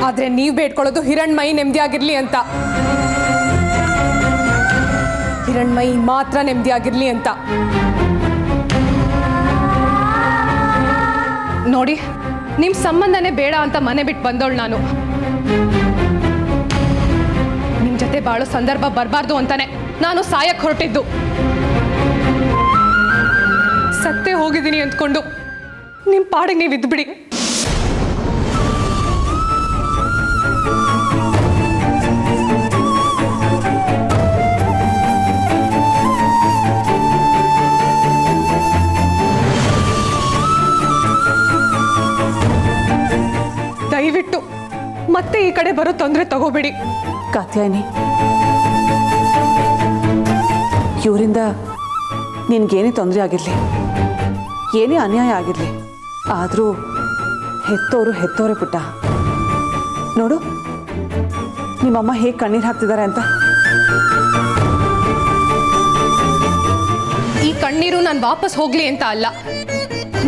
ಆದ್ರೆ ನೀವ್ ಬೇಡ್ಕೊಳ್ಳೋದು ಹಿರಣ್ಮಯಿ ನೆಮ್ಮದಿಯಾಗಿರ್ಲಿ ಅಂತ. ಹಿರಣ್ಮಯಿ ಮಾತ್ರ ನೆಮ್ಮದಿಯಾಗಿರ್ಲಿ ಅಂತ. ನೋಡಿ, ನಿಮ್ ಸಂಬಂಧನೇ ಬೇಡ ಅಂತ ಮನೆ ಬಿಟ್ಟು ಬಂದವಳು ನಾನು. ನಿಮ್ ಜೊತೆ ಬಾಳೋ ಸಂದರ್ಭ ಬರಬಾರ್ದು ಅಂತಾನೆ ನಾನು ಸಾಯಕ್ ಹೊರಟಿದ್ದು. ಸತ್ತೇ ಹೋಗಿದ್ದೀನಿ ಅಂದ್ಕೊಂಡು ನಿಮ್ ಪಾಡಿಗೆ ನೀವು ಇದ್ಬಿಡಿ. ದಯವಿಟ್ಟು ಮತ್ತೆ ಈ ಕಡೆ ಬರೋ ತೊಂದರೆ ತಗೋಬೇಡಿ. ಕಾತ್ಯಾಯನಿ, ಇವರಿಂದ ನಿನ್ಗೇನೇ ತೊಂದರೆ ಆಗಿರಲಿ, ಏನೇ ಅನ್ಯಾಯ ಆಗಿರಲಿ, ಆದರೂ ಹೆತ್ತೋರು ಹೆತ್ತೋರೆ ಪುಟ್ಟ. ನೋಡು ನಿಮ್ಮಮ್ಮ ಹೇಗೆ ಕಣ್ಣೀರು ಹಾಕ್ತಿದ್ದಾರೆ ಅಂತ. ಈ ಕಣ್ಣೀರು ನಾನು ವಾಪಸ್ ಹೋಗ್ಲಿ ಅಂತ ಅಲ್ಲ.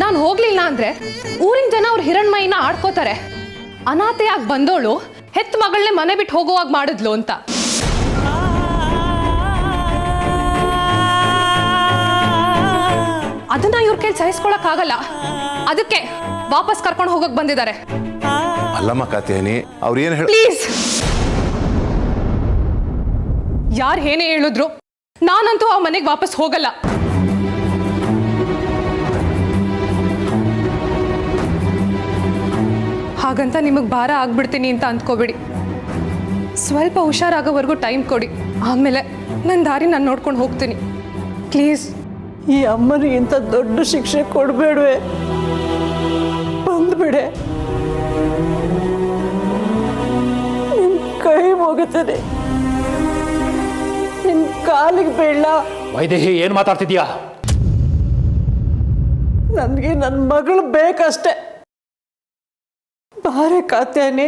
ನಾನು ಹೋಗ್ಲಿಲ್ಲ ಅಂದ್ರೆ ಊರಿನ ಜನ ಅವ್ರ ಹಿರಣ್ಮಯಿನ ಆಡ್ಕೋತಾರೆ. ಅನಾಥೆಯಾಗಿ ಬಂದೋಳು ಹೆತ್ತ ಮಗಳನ್ನೇ ಮನೆ ಬಿಟ್ಟು ಹೋಗುವಾಗ ಮಾಡಿದ್ಲು ಅಂತ. ಅದನ್ನ ಇವ್ರ ಕೈಲಿ ಸಹಿಸ್ಕೊಳಕ್ ಆಗಲ್ಲ. ಅದಕ್ಕೆ ವಾಪಸ್ ಕರ್ಕೊಂಡು ಹೋಗಕ್ ಬಂದಿದ್ದಾರೆ. ಅಲ್ಲಮ್ಮ ಕಾತ್ಯಾಯನಿ, ಅವ್ರು ಏನು ಹೇಳ. ಪ್ಲೀಸ್, ಯಾರು ಏನೇ ಹೇಳಿದ್ರು ನಾನಂತೂ ಆ ಮನೆಗೆ ವಾಪಸ್ ಹೋಗಲ್ಲ. ಹಾಗಂತ ನಿಮಗೆ ಭಾರ ಆಗ್ಬಿಡ್ತೀನಿ ಅಂತ ಅಂದ್ಕೋಬೇಡಿ. ಸ್ವಲ್ಪ ಹುಷಾರಾಗೋವರೆಗೂ ಟೈಮ್ ಕೊಡಿ, ಆಮೇಲೆ ನನ್ನ ದಾರಿ ನಾನು ನೋಡ್ಕೊಂಡು ಹೋಗ್ತೀನಿ. ಪ್ಲೀಸ್. ಈ ಅಮ್ಮನಿಗೆ ಇಂಥ ದೊಡ್ಡ ಶಿಕ್ಷೆ ಕೊಡಬೇಡವೆ, ಬಂದ್ಬಿಡೆ. ನಿನ್ ಕೈ ಮುಗಿತದೆ, ನಿನ್ ಕಾಲಿಗೆ ಬೀಳ. ವೈದೇಹಿ, ಏನ್ ಮಾತಾಡ್ತಿದ್ಯಾ? ನನಗೆ ನನ್ನ ಮಗಳು ಬೇಕಷ್ಟೆ. ಬಾರೆ ಕಾತ್ಯಾಯನಿ,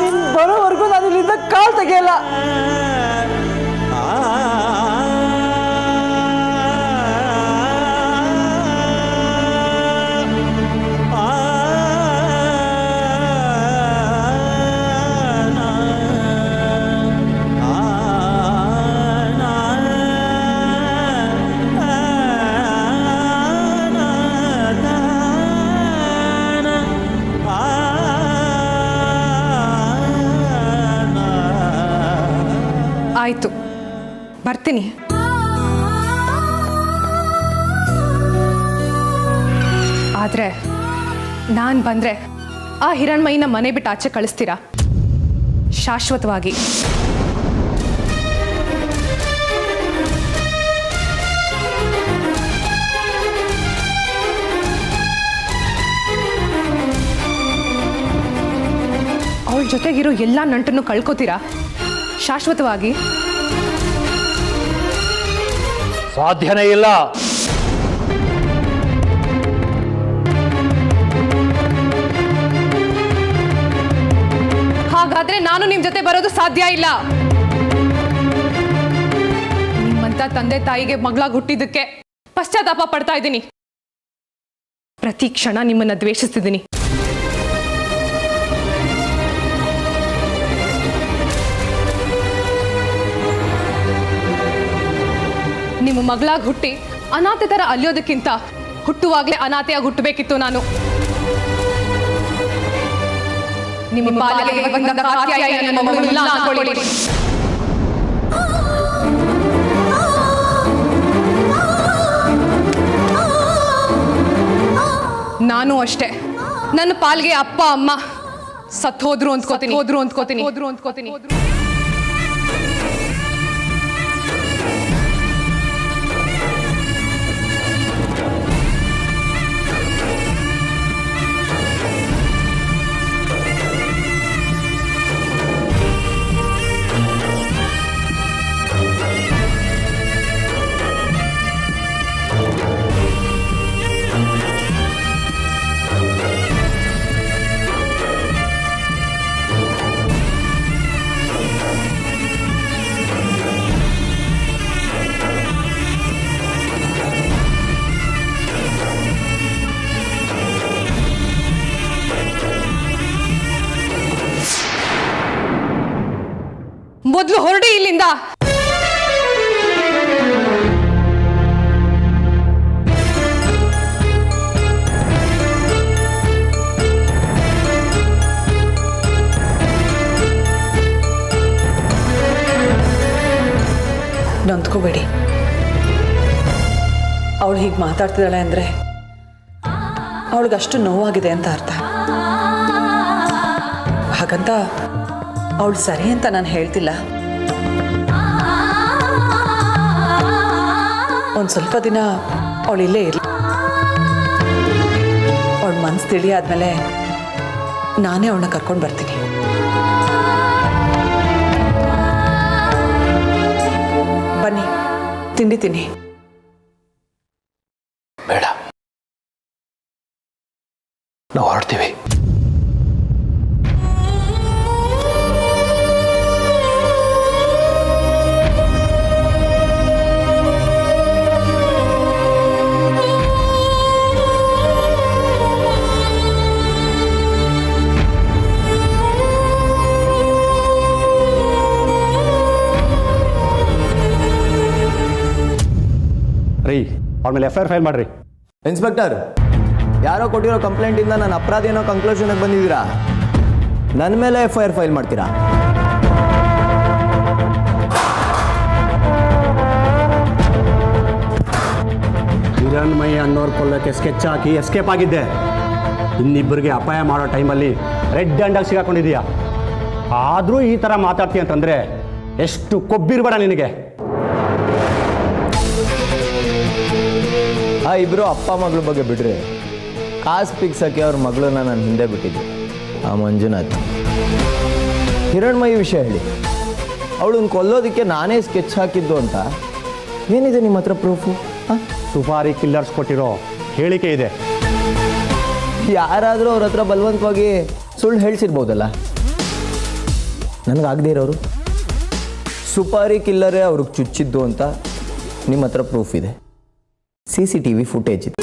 ನೀನ್ ಬರೋವರೆಗೂ ನಾನು ಇಲ್ಲಿಂದ ಕಾಲ್ ತೆಗೆಯಲ್ಲ. ಆಯ್ತು, ಬರ್ತೀನಿ. ಆದ್ರೆ ನಾನು ಬಂದ್ರೆ ಆ ಹಿರಣ್ಮಯಿನ ಮನೆ ಬಿಟ್ಟು ಆಚೆ ಕಳಿಸ್ತೀರಾ ಶಾಶ್ವತವಾಗಿ? ಅವಳ ಜೊತೆಗಿರೋ ಎಲ್ಲ ನಂಟನ್ನು ಕಳ್ಕೋತೀರಾ ಶಾಶ್ವತವಾಗಿ? ಸಾಧ್ಯನೇ ಇಲ್ಲ. ಹಾಗಾದ್ರೆ ನಾನು ನಿಮ್ ಜೊತೆ ಬರೋದು ಸಾಧ್ಯ ಇಲ್ಲ. ನಿಮ್ಮಂತ ತಂದೆ ತಾಯಿಗೆ ಮಗಳಾಗಿ ಹುಟ್ಟಿದ್ದಕ್ಕೆ ಪಶ್ಚಾತ್ತಾಪ ಪಡ್ತಾ ಇದ್ದೀನಿ. ಪ್ರತಿ ಕ್ಷಣ ನಿಮ್ಮನ್ನ ದ್ವೇಷಿಸ್ತಿದ್ದೀನಿ. ನಿಮ್ಮ ಮಗಳಾಗಿ ಹುಟ್ಟಿ ಅನಾಥೆ ತರ ಅಲಿಯೋದಕ್ಕಿಂತ ಹುಟ್ಟುವಾಗ್ಲೇ ಅನಾಥೆಯಾಗಿ ಹುಟ್ಟಬೇಕಿತ್ತು ನಾನು. ನಿಮ್ಮ ಪಾಲಿಗೆ ಬಂದ ಕಾತ್ಯಾಯನಿ ನನ್ನ ಮಗಳು ಇಲ್ಲ ಅನ್ಕೊಳ್ಳಿ. ನಾನು ಅಷ್ಟೇ, ನನ್ನ ಪಾಲಿಗೆ ಅಪ್ಪ ಅಮ್ಮ ಸತ್ ಹೋದ್ರು ಅಂದ್ಕೋತೀನಿ. ಮೊದಲು ಹೊರಡಿ ಇಲ್ಲಿಂದ. ನೊಂದ್ಕೋಬೇಡಿ. ಅವಳು ಹೀಗೆ ಮಾತಾಡ್ತಿದ್ದಾಳೆ ಅಂದರೆ ಅವಳಿಗಷ್ಟು ನೋವಾಗಿದೆ ಅಂತ ಅರ್ಥ. ಹಾಗಂತ ಅವಳು ಸರಿ ಅಂತ ನಾನು ಹೇಳ್ತಿಲ್ಲ. ಒಂದು ಸ್ವಲ್ಪ ದಿನ ಅವಳು ಇಲ್ಲೇ ಇರಲಿ. ಅವಳ ಮನಸ್ಸು ತಿಳಿ ಆದಮೇಲೆ ನಾನೇ ಅವಳನ್ನ ಕರ್ಕೊಂಡು ಬರ್ತೀನಿ. ಬನ್ನಿ, ತಿಂಡಿ ತಿನ್ನಿ. ಬೇಡ, ನಾವು ಹೊರಡ್ತೀವಿ. ರೀ, ಅವ್ರ ಮೇಲೆ FIR ಫೈಲ್ ಮಾಡ್ರಿ. ಇನ್ಸ್ಪೆಕ್ಟರ್, ಯಾರೋ ಕೊಟ್ಟಿರೋ ಕಂಪ್ಲೇಂಟಿಂದ ನಾನು ಅಪರಾಧಿ ಅನ್ನೋ ಕನ್ಕ್ಲೂಷನ್ಗೆ ಬಂದಿದ್ದೀರಾ. ನನ್ನ ಮೇಲೆ FIR ಫೈಲ್ ಮಾಡ್ತೀರಾ? ಹಿರಣ್ಮಯಿ ಅನ್ನೋರ್ ಕೊಲ್ಲಕ್ಕೆ ಸ್ಕೆಚ್ ಹಾಕಿ ಎಸ್ಕೇಪ್ ಆಗಿದ್ದೆ. ಇನ್ನಿಬ್ಬರಿಗೆ ಅಪಾಯ ಮಾಡೋ ಟೈಮಲ್ಲಿ ರೆಡ್ ಹ್ಯಾಂಡಾಗಿ ಸಿಗಾಕೊಂಡಿದೀಯಾ. ಆದರೂ ಈ ಥರ ಮಾತಾಡ್ತೀಯ ಅಂತಂದರೆ ಎಷ್ಟು ಕೊಬ್ಬಿರ್ಬೇಡ ನಿನಗೆ. ಆ ಇಬ್ಬರು ಅಪ್ಪ ಮಗಳ ಬಗ್ಗೆ ಬಿಡ್ರಿ. ಕಾಸು ಪಿಕ್ಸಕ್ಕೆ ಅವ್ರ ಮಗಳನ್ನ ನಾನು ಹಿಂದೆ ಬಿಟ್ಟಿದ್ದೆ. ಆ ಮಂಜುನಾಥ್. ಹಿರಣ್ಮಯಿ ವಿಷಯ ಹೇಳಿ. ಅವಳನ್ನ ಕೊಲ್ಲೋದಕ್ಕೆ ನಾನೇ ಸ್ಕೆಚ್ ಹಾಕಿದ್ದು ಅಂತ ಏನಿದೆ ನಿಮ್ಮ ಹತ್ರ ಪ್ರೂಫು? ಸುಪಾರಿ ಕಿಲ್ಲರ್ಸ್ ಕೊಟ್ಟಿರೋ ಹೇಳಿಕೆ ಇದೆ. ಯಾರಾದರೂ ಅವ್ರ ಹತ್ರ ಬಲವಂತವಾಗಿ ಸುಳ್ಳು ಹೇಳ್ಸಿರ್ಬೋದಲ್ಲ. ನನಗಾಗದೇ ಇರೋರು ಸುಪಾರಿ ಕಿಲ್ಲರೇ ಅವ್ರಿಗೆ ಚುಚ್ಚಿದ್ದು ಅಂತ ನಿಮ್ಮ ಹತ್ರ ಪ್ರೂಫ್ ಇದೆ. CCTV ಫುಟೇಜ್ ಇದೆ.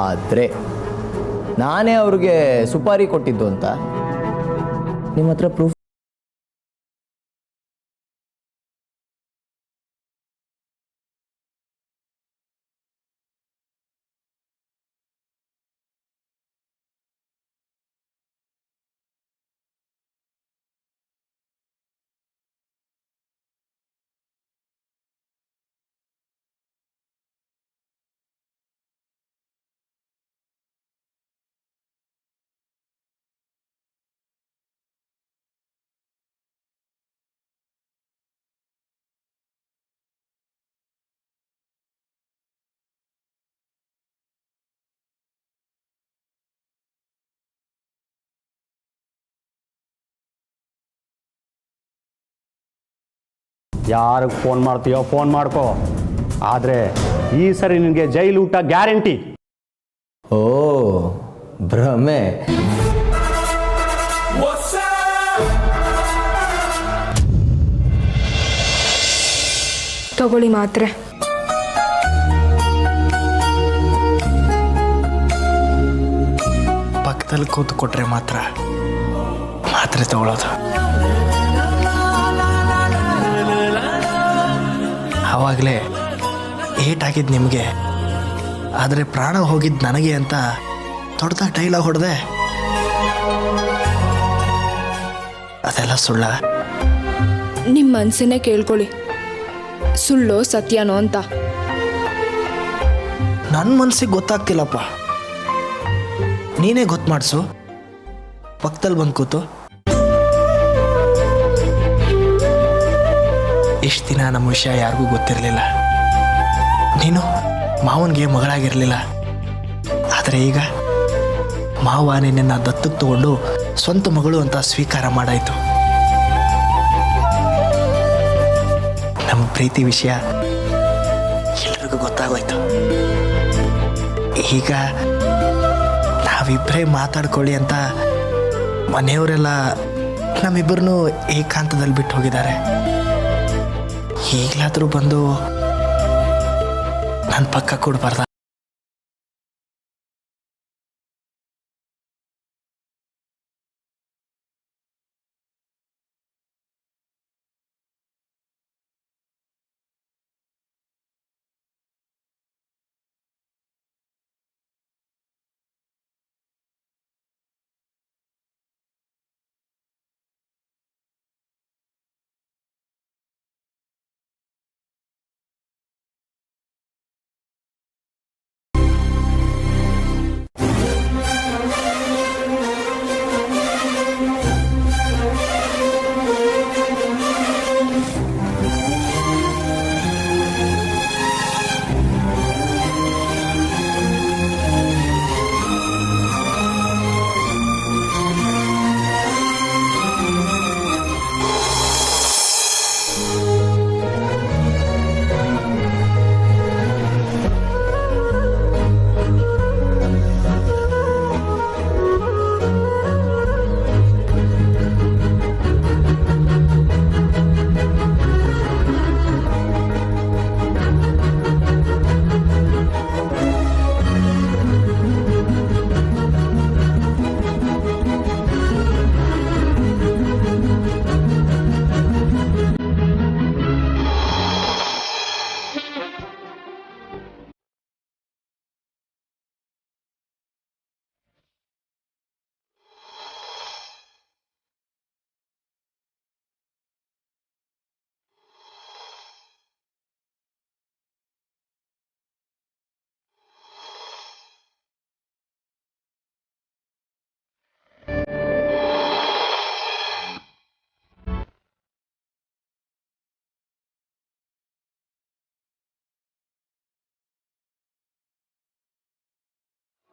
ಆದರೆ ನಾನೇ ಅವ್ರಿಗೆ ಸುಪಾರಿ ಕೊಟ್ಟಿದ್ದು ಅಂತ ನಿಮ್ಮ ಹತ್ರ ಪ್ರೂಫ್ ಯಾರಿಗೆ ಫೋನ್ ಮಾಡ್ತೀಯೋ ಫೋನ್ ಮಾಡ್ಕೋ. ಆದರೆ ಈ ಸರಿ ನಿನಗೆ ಜೈಲು ಊಟ ಗ್ಯಾರಂಟಿ. ಓ ಭ್ರಮೆ. ತಗೊಳ್ಳಿ ಮಾತ್ರೆ. ಪಕ್ಕದಲ್ಲಿ ಕೂತು ಕೊಟ್ರೆ ಮಾತ್ರೆ ತಗೊಳ್ಳೋದು. ಆವಾಗಲೇ ಏಟಾಗಿದ್ದು ನಿಮಗೆ, ಆದರೆ ಪ್ರಾಣ ಹೋಗಿದ್ದು ನನಗೆ ಅಂತ ದೊಡ್ಡದಾಗಿ ಡೈಲಾಗ್ ಹೊಡೆದೆ. ಅದೆಲ್ಲ ಸುಳ್ಳ? ನಿಮ್ಮ ಮನಸ್ಸನ್ನೇ ಕೇಳ್ಕೊಳ್ಳಿ, ಸುಳ್ಳೋ ಸತ್ಯನೋ ಅಂತ. ನನ್ನ ಮನಸ್ಸಿಗೆ ಗೊತ್ತಾಗ್ತಿಲ್ಲಪ್ಪ. ನೀನೇ ಗೊತ್ತು ಮಾಡಿಸು. ಪಕ್ಕದಲ್ಲಿ ಬಂದು ಕೂತು. ಇಷ್ಟು ದಿನ ನಮ್ಮ ವಿಷಯ ಯಾರಿಗೂ ಗೊತ್ತಿರಲಿಲ್ಲ. ನೀನು ಮಾವನಿಗೆ ಮಗಳಾಗಿರಲಿಲ್ಲ. ಆದರೆ ಈಗ ಮಾವ ನಿನ್ನ ದತ್ತಕ್ಕೆ ತಗೊಂಡು ಸ್ವಂತ ಮಗಳು ಅಂತ ಸ್ವೀಕಾರ ಮಾಡಾಯಿತು. ನಮ್ಮ ಪ್ರೀತಿ ವಿಷಯ ಎಲ್ಲರಿಗೂ ಗೊತ್ತಾಗೋಯ್ತು. ಈಗ ನಾವಿಬ್ಬರೇ ಮಾತಾಡ್ಕೊಳ್ಳಿ ಅಂತ ಮನೆಯವರೆಲ್ಲ ನಮ್ಮಿಬ್ಬರನ್ನೂ ಏಕಾಂತದಲ್ಲಿ ಬಿಟ್ಟು ಹೋಗಿದ್ದಾರೆ. ಈಗಲಾದರೂ ಬಂದು ನನ್ನ ಪಕ್ಕ ಕೊಡಬಾರ್ದ?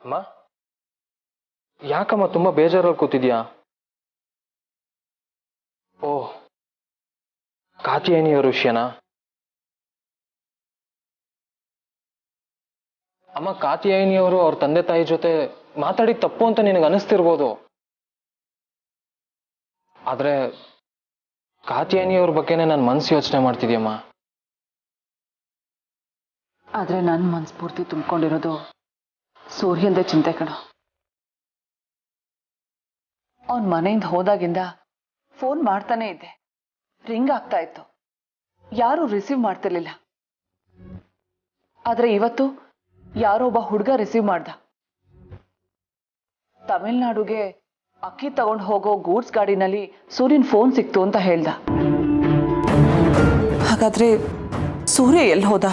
ಅಮ್ಮ ಯಾಕಮ್ಮ ತುಂಬ ಬೇಜಾರಲ್ಲಿ ಕೂತಿದ್ಯಾ? ಓಹ್, ಕಾತ್ಯಾಯನಿಯವರ ವಿಷಯನಾ? ಅಮ್ಮ, ಕಾತ್ಯಾಯನಿಯವರು ಅವ್ರ ತಂದೆ ತಾಯಿ ಜೊತೆ ಮಾತಾಡಿದ ತಪ್ಪು ಅಂತ ನಿನಗೆ ಅನಿಸ್ತಿರ್ಬೋದು. ಆದ್ರೆ ಕಾತ್ಯಾಯನಿಯವ್ರ ಬಗ್ಗೆನೇ ನನ್ನ ಮನಸ್ಸು ಯೋಚನೆ ಮಾಡ್ತಿದ್ಯಮ್ಮ. ಆದ್ರೆ ನನ್ನ ಮನಸ್ಫೂರ್ತಿ ತುಂಬಿಕೊಂಡಿರೋದು ಸೂರ್ಯಂದೇ ಚಿಂತೆ ಕಣ. ಅವನ್ ಮನೆಯಿಂದ ಹೋದಾಗಿಂದ ಫೋನ್ ಮಾಡ್ತಾನೆ ಇದ್ದೆ, ರಿಂಗ್ ಆಗ್ತಾ ಇತ್ತು, ಯಾರು ರಿಸೀವ್ ಮಾಡ್ತಿರ್ಲಿಲ್ಲ. ಆದ್ರೆ ಇವತ್ತು ಯಾರೋ ಒಬ್ಬ ಹುಡುಗ ರಿಸೀವ್ ಮಾಡ್ದ. ತಮಿಳ್ನಾಡುಗೆ ಅಕ್ಕಿ ತಗೊಂಡು ಹೋಗೋ ಗೂಡ್ಸ್ ಗಾಡಿನಲ್ಲಿ ಸೂರ್ಯನ್ ಫೋನ್ ಸಿಕ್ತು ಅಂತ ಹೇಳ್ದ. ಹಾಗಾದ್ರೆ ಸೂರ್ಯ ಎಲ್ಲಿ ಹೋದ?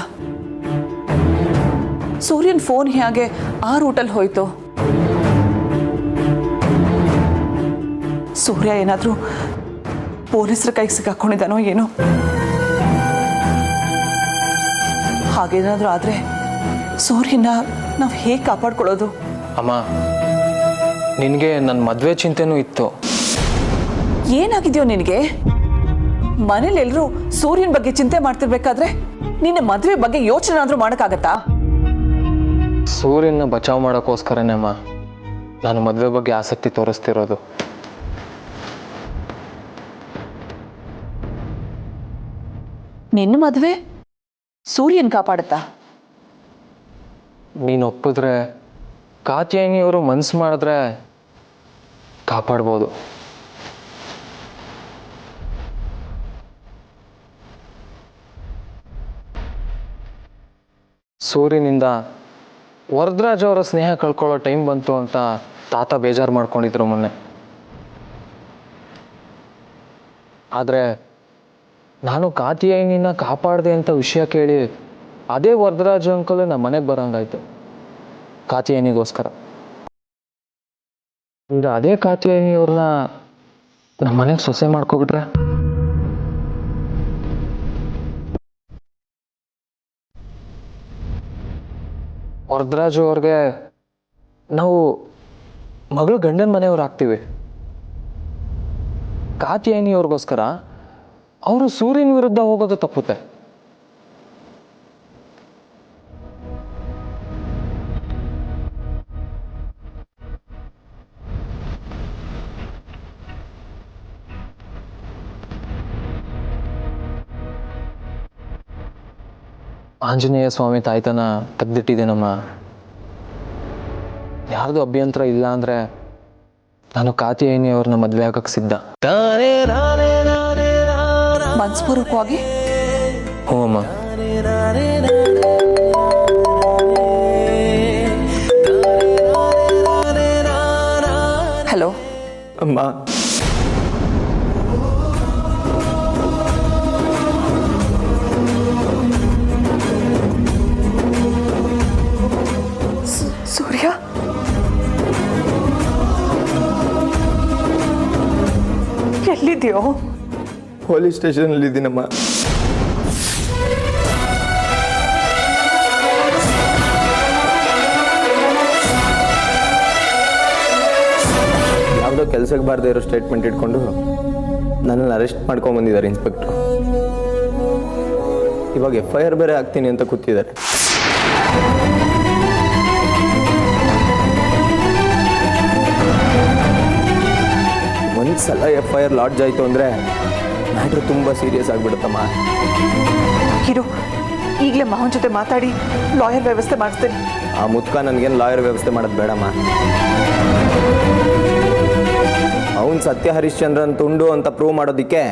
ಸೂರ್ಯನ್ ಫೋನ್ ಹೇಗೆ ಆ ರೂಟಲ್ಲಿ ಹೋಯ್ತು? ಸೂರ್ಯ ಏನಾದ್ರೂ ಪೊಲೀಸರ ಕೈಗೆ ಸಿಕ್ಕಾಕೊಂಡಿದ್ದಾನೋ ಏನೋ. ಹಾಗೇನಾದ್ರೂ ಆದ್ರೆ ಸೂರ್ಯನ ನಾವು ಹೇಗೆ ಕಾಪಾಡ್ಕೊಳ್ಳೋದು? ಅಮ್ಮ, ನಿನಗೆ ನನ್ನ ಮದುವೆ ಚಿಂತೆನೂ ಇತ್ತು. ಏನಾಗಿದೆಯೋ ನಿನಗೆ? ಮನೇಲಿ ಎಲ್ಲರೂ ಸೂರ್ಯನ ಬಗ್ಗೆ ಚಿಂತೆ ಮಾಡ್ತಿರ್ಬೇಕಾದ್ರೆ ನಿನ್ನ ಮದುವೆ ಬಗ್ಗೆ ಯೋಚನೆ ಆದ್ರೂ ಮಾಡಕ್ಕಾಗತ್ತಾ? ಸೂರ್ಯನ ಬಚಾವ್ ಮಾಡೋಕ್ಕೋಸ್ಕರನೇ ಅಮ್ಮ ನಾನು ಮದುವೆ ಬಗ್ಗೆ ಆಸಕ್ತಿ ತೋರಿಸ್ತಿರೋದು. ನಿನ್ನ ಮದುವೆ ಸೂರ್ಯನ್ ಕಾಪಾಡುತ್ತಾ? ನೀನು ಒಪ್ಪಿದ್ರೆ, ಕಾತ್ಯಾಯನಿಯವರು ಮನಸ್ಸು ಮಾಡಿದ್ರೆ ಕಾಪಾಡ್ಬೋದು. ಸೂರ್ಯನಿಂದ ವರದರಾಜ್ ಅವರ ಸ್ನೇಹ ಕಳ್ಕೊಳ್ಳೋ ಟೈಮ್ ಬಂತು ಅಂತ ತಾತ ಬೇಜಾರು ಮಾಡ್ಕೊಂಡಿದ್ರು ಮೊನ್ನೆ. ಆದರೆ ನಾನು ಕಾತ್ಯಾಯನಿನ ಕಾಪಾಡಿದೆ ಅಂತ ವಿಷಯ ಕೇಳಿ ಅದೇ ವರದರಾಜ್ ಅಂಕಲ್ ನಮ್ಮ ಮನೆಗೆ ಬರೋಂಗಾಯ್ತು ಕಾತ್ಯಾಯನಿಗೋಸ್ಕರ. ಈಗ ಅದೇ ಕಾತ್ಯಾಯನಿಯವ್ರನ್ನ ನಮ್ಮ ಮನೆಗೆ ಸೊಸೆ ಮಾಡ್ಕೊಬಿಟ್ರೆ ವರದರಾಜು ಅವ್ರಿಗೆ ನಾವು ಮಗಳು ಗಂಡನ ಮನೆಯವ್ರು ಆಗ್ತೀವಿ. ಕಾತ್ಯಾಯನಿಯವ್ರಿಗೋಸ್ಕರ ಅವರು ಸೂರ್ಯನ ವಿರುದ್ಧ ಹೋಗೋದು ತಪ್ಪುತ್ತೆ. ಆಂಜನೇಯ ಸ್ವಾಮಿ ತಾಯ್ತನ ತೆಗ್ದಿಟ್ಟಿದ್ದೇನಮ್ಮ. ಯಾರ್ದು ಅಭ್ಯಂತರ ಇಲ್ಲ ಅಂದ್ರೆ ನಾನು ಕಾತ್ಯಾಯನಿಯವ್ರನ್ನ ಮದುವೆ ಆಗಕ್ಕೆ ಸಿದ್ಧ. ಮನಸ್ಪೂರ್ವಕವಾಗಿ? ಹ್ಞೂ ಅಮ್ಮ. ಹಲೋ ಅಮ್ಮ, ಸೂರ್ಯ, ಎಲ್ಲಿದ್ಯೋ? ಪೊಲೀಸ್ ಸ್ಟೇಷನಲ್ಲಿ ಇದ್ದೀನಮ್ಮ. ಯಾವುದೋ ಕೆಲಸಕ್ಕೆ ಬಾರದೇ ಇರೋ ಸ್ಟೇಟ್ಮೆಂಟ್ ಇಟ್ಕೊಂಡು ನನ್ನನ್ನು ಅರೆಸ್ಟ್ ಮಾಡ್ಕೊಂಡ್ಬಂದಿದ್ದಾರೆ ಇನ್ಸ್ಪೆಕ್ಟ್ರು. ಇವಾಗ FIR ಬೇರೆ ಆಗ್ತೀನಿ ಅಂತ ಕೂತಿದ್ದಾರೆ. ಒಂದ್ಸಲ FIR ಲಾಡ್ಜ್ ಆಯಿತು ಅಂದರೆ ಮ್ಯಾಟ್ರ್ ತುಂಬ ಸೀರಿಯಸ್ ಆಗಿಬಿಡುತ್ತಮ್ಮ. ಇರು, ಈಗಲೇ ಮಹನ್ ಜೊತೆ ಮಾತಾಡಿ ಲಾಯರ್ ವ್ಯವಸ್ಥೆ ಮಾಡಿಸ್ತೇನೆ. ಆ ಮುದ್ಕ ನನಗೇನು ಲಾಯರ್ ವ್ಯವಸ್ಥೆ ಮಾಡೋದು ಬೇಡಮ್ಮ. ಅವನು ಸತ್ಯ ಹರಿಶ್ಚಂದ್ರನ್ ತುಂಡು ಅಂತ ಪ್ರೂವ್ ಮಾಡೋದಕ್ಕೆ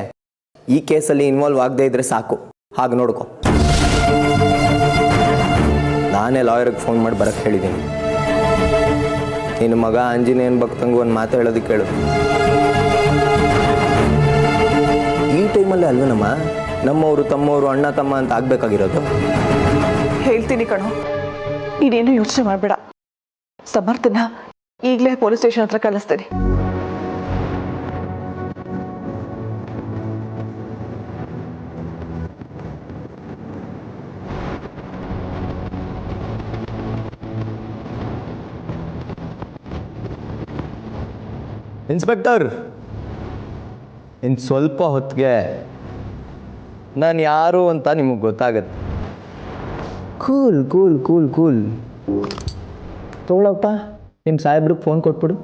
ಈ ಕೇಸಲ್ಲಿ ಇನ್ವಾಲ್ವ್ ಆಗದೆ ಇದ್ರೆ ಸಾಕು. ಹಾಗೆ ನೋಡ್ಕೊ. ನಾನೇ ಲಾಯರ್ಗೆ ಫೋನ್ ಮಾಡಿ ಬರಕ್ಕೆ ಹೇಳಿದ್ದೀನಿ. ನಿನ್ನ ಮಗ ಆಂಜನೇಯನ್ ಭಕ್ತಂಗೂ ಒಂದು ಮಾತು ಹೇಳೋದಕ್ಕೆ ಹೇಳು. ಈ ಟೈಮಲ್ಲಿ ಅಲ್ವೇನಮ್ಮ ನಮ್ಮವರು ತಮ್ಮವರು ಅಣ್ಣ ತಮ್ಮ ಅಂತ ಆಗ್ಬೇಕಾಗಿರೋದು? ಹೇಳ್ತೀನಿ ಕಣೋ, ನೀನೇನು ಯೋಚನೆ ಮಾಡಬೇಡ. ಸಮರ್ಥನ ಈಗಲೇ ಪೊಲೀಸ್ ಸ್ಟೇಷನ್ ಹತ್ರ ಕಳಿಸ್ತೇನೆ. ಇನ್ಸ್ಪೆಕ್ಟರ್, ಇನ್ನು ಸ್ವಲ್ಪ ಹೊತ್ತಿಗೆ ನಾನು ಯಾರು ಅಂತ ನಿಮಗೆ ಗೊತ್ತಾಗತ್ತೆ. Cool cool cool cool. ತಗೊಳಪ್ಪ, ನಿಮ್ಮ ಸಾಹೇಬ್ರಿಗೆ ಫೋನ್ ಕೊಟ್ಬಿಡು.